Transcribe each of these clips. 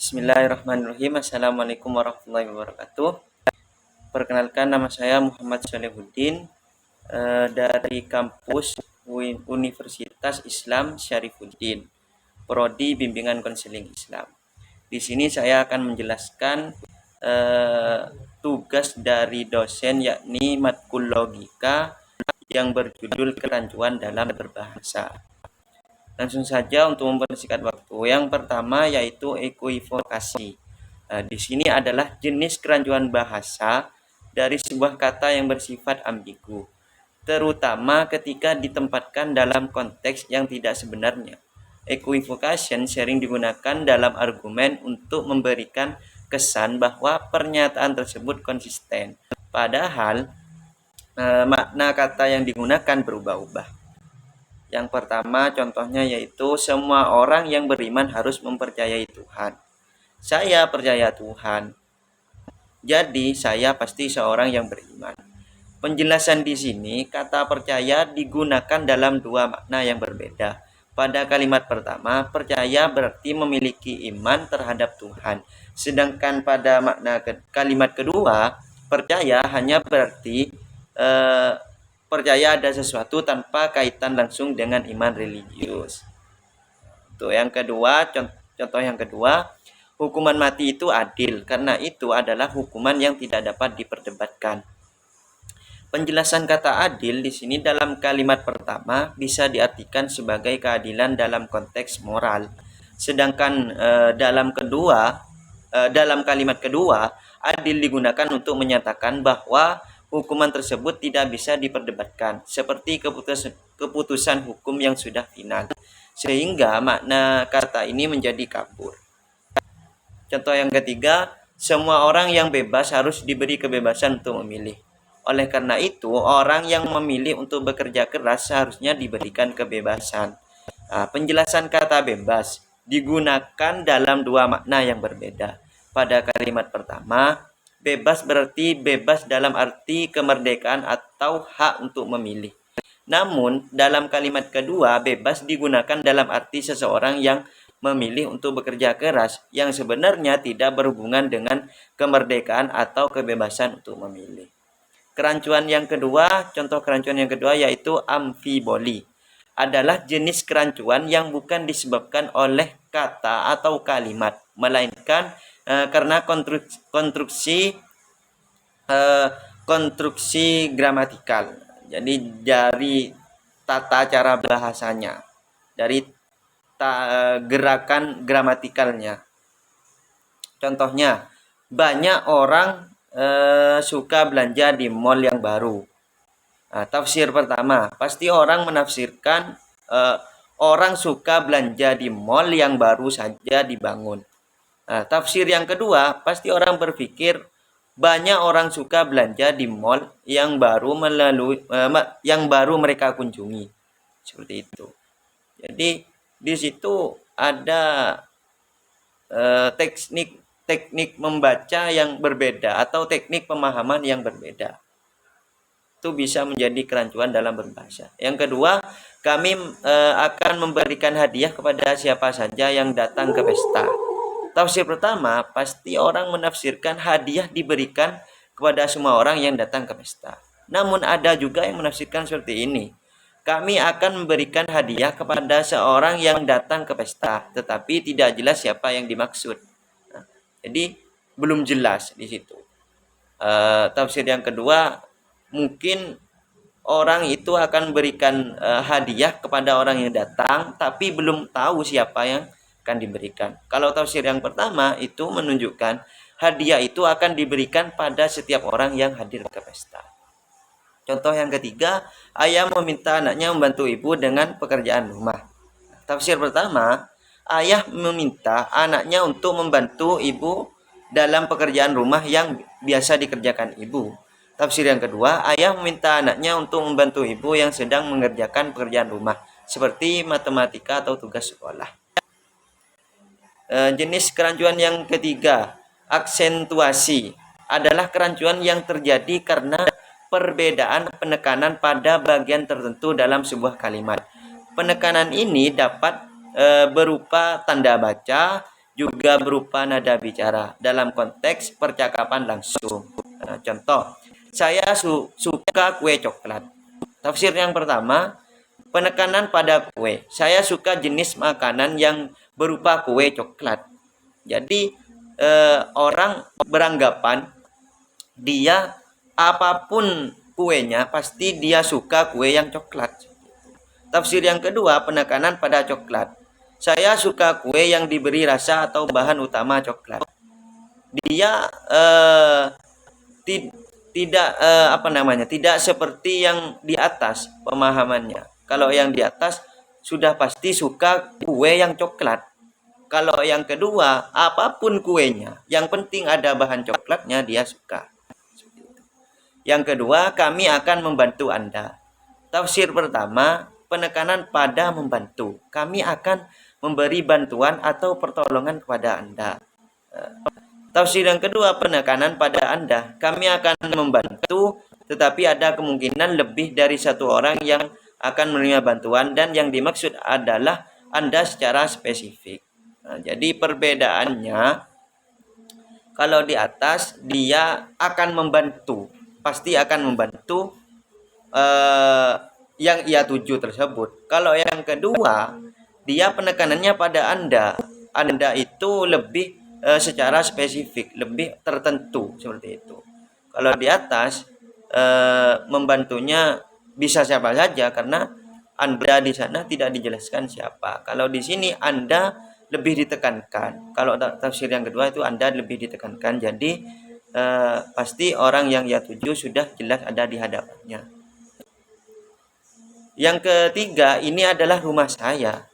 Bismillahirrahmanirrahim. Assalamualaikum warahmatullahi wabarakatuh. Perkenalkan, nama saya Muhammad Salihuddin dari kampus Universitas Islam Syarifuddin, Prodi Bimbingan Konseling Islam. Di sini saya akan menjelaskan tugas dari dosen, yakni matkul logika yang berjudul kerancuan dalam berbahasa. Langsung saja untuk mempersingkat waktu. Yang pertama yaitu ekuivokasi. Di sini adalah jenis kerancuan bahasa dari sebuah kata yang bersifat ambigu, terutama ketika ditempatkan dalam konteks yang tidak sebenarnya. Equivocation sering digunakan dalam argumen untuk memberikan kesan bahwa pernyataan tersebut konsisten, padahal makna kata yang digunakan berubah-ubah. Yang pertama contohnya yaitu semua orang yang beriman harus mempercayai Tuhan. Saya percaya Tuhan, jadi saya pasti seorang yang beriman. Penjelasan di sini, kata percaya digunakan dalam dua makna yang berbeda. Pada kalimat pertama, percaya berarti memiliki iman terhadap Tuhan. Sedangkan pada makna kalimat kedua, percaya hanya berarti percaya ada sesuatu tanpa kaitan langsung dengan iman religius. Itu yang kedua, contoh yang kedua, hukuman mati itu adil karena itu adalah hukuman yang tidak dapat diperdebatkan. Penjelasan kata adil di sini dalam kalimat pertama bisa diartikan sebagai keadilan dalam konteks moral. Sedangkan dalam kalimat kedua, adil digunakan untuk menyatakan bahwa hukuman tersebut tidak bisa diperdebatkan, seperti keputusan hukum yang sudah final, sehingga makna kata ini menjadi kabur. Contoh yang ketiga, semua orang yang bebas harus diberi kebebasan untuk memilih. Oleh karena itu, orang yang memilih untuk bekerja keras seharusnya diberikan kebebasan. Penjelasan kata bebas digunakan dalam dua makna yang berbeda. Pada kalimat pertama, bebas berarti bebas dalam arti kemerdekaan atau hak untuk memilih. Namun, dalam kalimat kedua, bebas digunakan dalam arti seseorang yang memilih untuk bekerja keras yang sebenarnya tidak berhubungan dengan kemerdekaan atau kebebasan untuk memilih. Kerancuan yang kedua, contoh kerancuan yang kedua yaitu amfiboli. Adalah jenis kerancuan yang bukan disebabkan oleh kata atau kalimat, melainkan karena konstruksi gramatikal. Jadi dari tata cara bahasanya, dari gerakan gramatikalnya. Contohnya, banyak orang suka belanja di mall yang baru. Tafsir pertama, pasti orang menafsirkan orang suka belanja di mall yang baru saja dibangun. Tafsir yang kedua, pasti orang berpikir banyak orang suka belanja di mall yang baru mereka kunjungi. Seperti itu. Jadi di situ ada teknik membaca yang berbeda atau teknik pemahaman yang berbeda. Itu bisa menjadi kerancuan dalam berbahasa. Yang kedua, kami akan memberikan hadiah kepada siapa saja yang datang ke pesta. Tafsir pertama, pasti orang menafsirkan hadiah diberikan kepada semua orang yang datang ke pesta. Namun ada juga yang menafsirkan seperti ini. Kami akan memberikan hadiah kepada seorang yang datang ke pesta, tetapi tidak jelas siapa yang dimaksud. Jadi belum jelas di situ. Tafsir yang kedua, mungkin orang itu akan memberikan hadiah kepada orang yang datang, tapi belum tahu siapa yang akan diberikan. Kalau tafsir yang pertama itu menunjukkan hadiah itu akan diberikan pada setiap orang yang hadir ke pesta. Contoh yang ketiga, ayah meminta anaknya membantu ibu dengan pekerjaan rumah. Tafsir pertama, ayah meminta anaknya untuk membantu ibu dalam pekerjaan rumah yang biasa dikerjakan ibu. Tafsir yang kedua, ayah meminta anaknya untuk membantu ibu yang sedang mengerjakan pekerjaan rumah, seperti matematika atau tugas sekolah. Jenis kerancuan yang ketiga, aksentuasi, adalah kerancuan yang terjadi karena perbedaan penekanan pada bagian tertentu dalam sebuah kalimat. Penekanan ini dapat berupa tanda baca, juga berupa nada bicara dalam konteks percakapan langsung. Contoh, saya suka kue coklat. Tafsir yang pertama, penekanan pada kue. Saya suka jenis makanan yang berupa kue coklat. Jadi orang beranggapan dia apapun kuenya pasti dia suka kue yang coklat. Tafsir yang kedua, penekanan pada coklat. Saya suka kue yang diberi rasa atau bahan utama coklat. Dia tidak seperti yang di atas pemahamannya. Kalau yang di atas sudah pasti suka kue yang coklat. Kalau yang kedua, apapun kuenya, yang penting ada bahan coklatnya dia suka. Yang kedua, kami akan membantu Anda. Tafsir pertama, penekanan pada membantu. Kami akan memberi bantuan atau pertolongan kepada Anda. Tafsir yang kedua, penekanan pada Anda. Kami akan membantu, tetapi ada kemungkinan lebih dari satu orang yang akan menerima bantuan, dan yang dimaksud adalah Anda secara spesifik. Jadi perbedaannya, kalau di atas dia akan membantu, pasti akan membantu yang ia tuju tersebut. Kalau yang kedua, dia penekanannya pada Anda. Anda itu lebih secara spesifik, lebih tertentu seperti itu. Kalau di atas membantunya bisa siapa saja karena Anda di sana tidak dijelaskan siapa. Kalau di sini Anda lebih ditekankan. Kalau tafsir yang kedua itu Anda lebih ditekankan. Jadi pasti orang yang ia tuju sudah jelas ada di hadapannya. Yang ketiga, ini adalah rumah saya.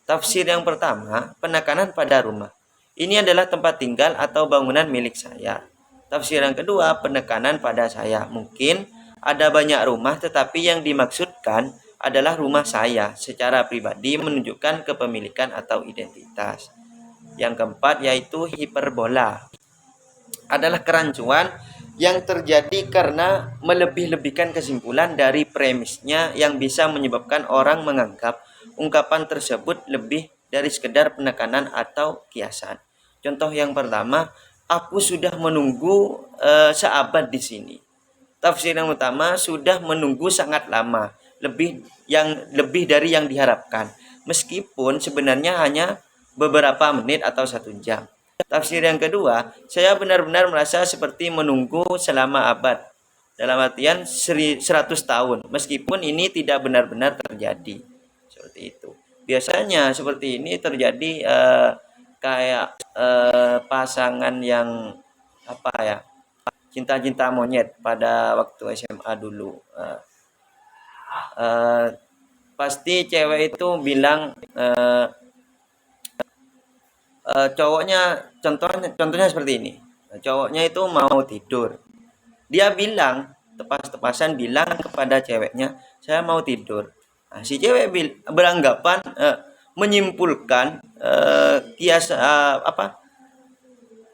Tafsir yang pertama, penekanan pada rumah. Ini adalah tempat tinggal atau bangunan milik saya. Tafsir yang kedua, penekanan pada saya. Mungkin ada banyak rumah, tetapi yang dimaksudkan adalah rumah saya secara pribadi, menunjukkan kepemilikan atau identitas. Yang keempat, yaitu hiperbola. Adalah kerancuan yang terjadi karena melebih-lebihkan kesimpulan dari premisnya yang bisa menyebabkan orang menganggap ungkapan tersebut lebih dari sekedar penekanan atau kiasan. Contoh yang pertama, aku sudah menunggu seabad di sini. Tafsir yang utama, sudah menunggu sangat lama, lebih dari yang diharapkan, meskipun sebenarnya hanya beberapa menit atau 1 jam. Tafsir yang kedua, saya benar-benar merasa seperti menunggu selama abad, dalam artian 100 tahun, meskipun ini tidak benar-benar terjadi. Seperti itu. Biasanya seperti ini terjadi kayak pasangan yang cinta-cinta monyet pada waktu SMA dulu. Pasti cewek itu bilang cowoknya, contohnya seperti ini. Cowoknya itu mau tidur. Dia bilang, tepas-tepasan bilang kepada ceweknya, saya mau tidur. Nah, si cewek beranggapan menyimpulkan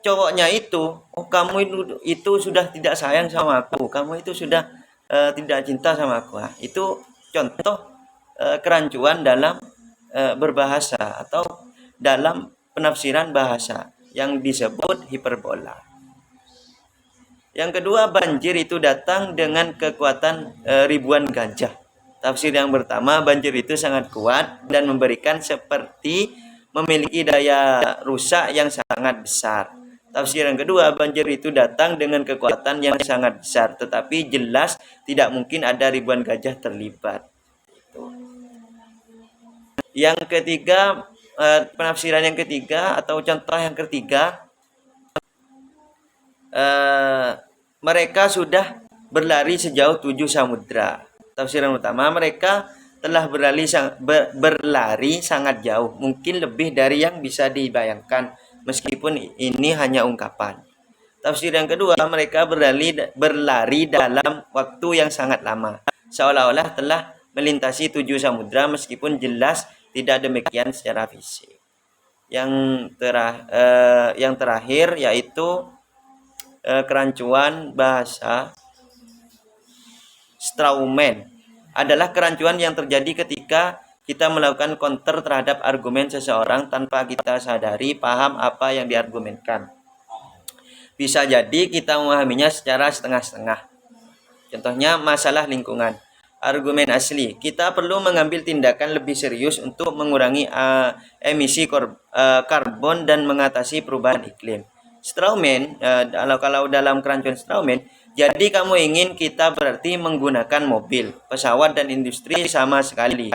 cowoknya itu, oh kamu itu sudah tidak sayang sama aku, kamu itu sudah tidak cinta sama aku. Nah, itu contoh kerancuan dalam berbahasa atau dalam penafsiran bahasa yang disebut hiperbola. Yang kedua, banjir itu datang dengan kekuatan ribuan gajah. Tafsir yang pertama, banjir itu sangat kuat dan memberikan seperti memiliki daya rusak yang sangat besar. Tafsir yang kedua, banjir itu datang dengan kekuatan yang sangat besar, tetapi jelas tidak mungkin ada ribuan gajah terlibat. Yang ketiga, penafsiran yang ketiga atau contoh yang ketiga, mereka sudah berlari sejauh 7 samudra. Tafsiran utama, mereka telah berlari sangat jauh, mungkin lebih dari yang bisa dibayangkan, meskipun ini hanya ungkapan. Tafsir yang kedua, mereka berlari dalam waktu yang sangat lama, seolah-olah telah melintasi 7 samudra, meskipun jelas tidak demikian secara fisik. Yang terakhir yaitu kerancuan bahasa Straumen adalah kerancuan yang terjadi ketika kita melakukan counter terhadap argumen seseorang tanpa kita sadari paham apa yang diargumenkan. Bisa jadi kita memahaminya secara setengah-setengah. Contohnya masalah lingkungan. Argumen asli, kita perlu mengambil tindakan lebih serius untuk mengurangi emisi karbon dan mengatasi perubahan iklim. Strawman, kalau dalam kerancuan Strawman, jadi kamu ingin kita berarti menggunakan mobil, pesawat, dan industri sama sekali.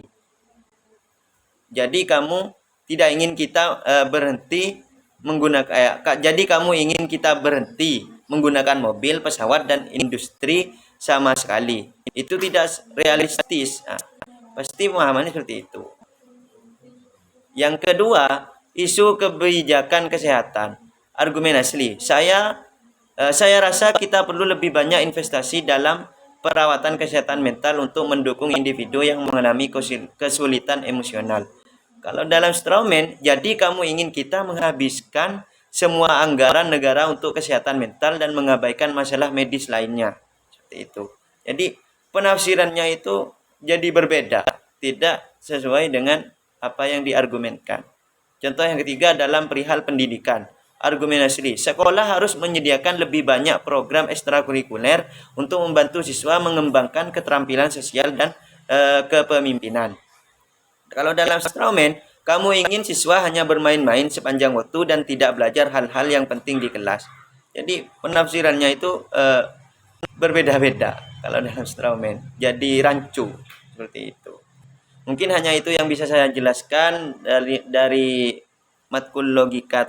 Jadi kamu tidak ingin kita berhenti menggunakan. Jadi kamu ingin kita berhenti menggunakan mobil, pesawat, dan industri sama sekali. Itu tidak realistis. Nah, pasti pemahamannya seperti itu. Yang kedua, isu kebijakan kesehatan. Argumen asli. Saya rasa kita perlu lebih banyak investasi dalam perawatan kesehatan mental untuk mendukung individu yang mengalami kesulitan emosional. Kalau dalam Strawman, jadi kamu ingin kita menghabiskan semua anggaran negara untuk kesehatan mental dan mengabaikan masalah medis lainnya. Seperti itu. Jadi penafsirannya itu jadi berbeda, tidak sesuai dengan apa yang diargumenkan. Contoh yang ketiga dalam perihal pendidikan. Argumen asli, sekolah harus menyediakan lebih banyak program ekstrakurikuler untuk membantu siswa mengembangkan keterampilan sosial dan kepemimpinan. Kalau dalam Strawman, kamu ingin siswa hanya bermain-main sepanjang waktu dan tidak belajar hal-hal yang penting di kelas. Jadi penafsirannya itu berbeda-beda kalau dalam Strawman. Jadi rancu seperti itu. Mungkin hanya itu yang bisa saya jelaskan dari matkul logika.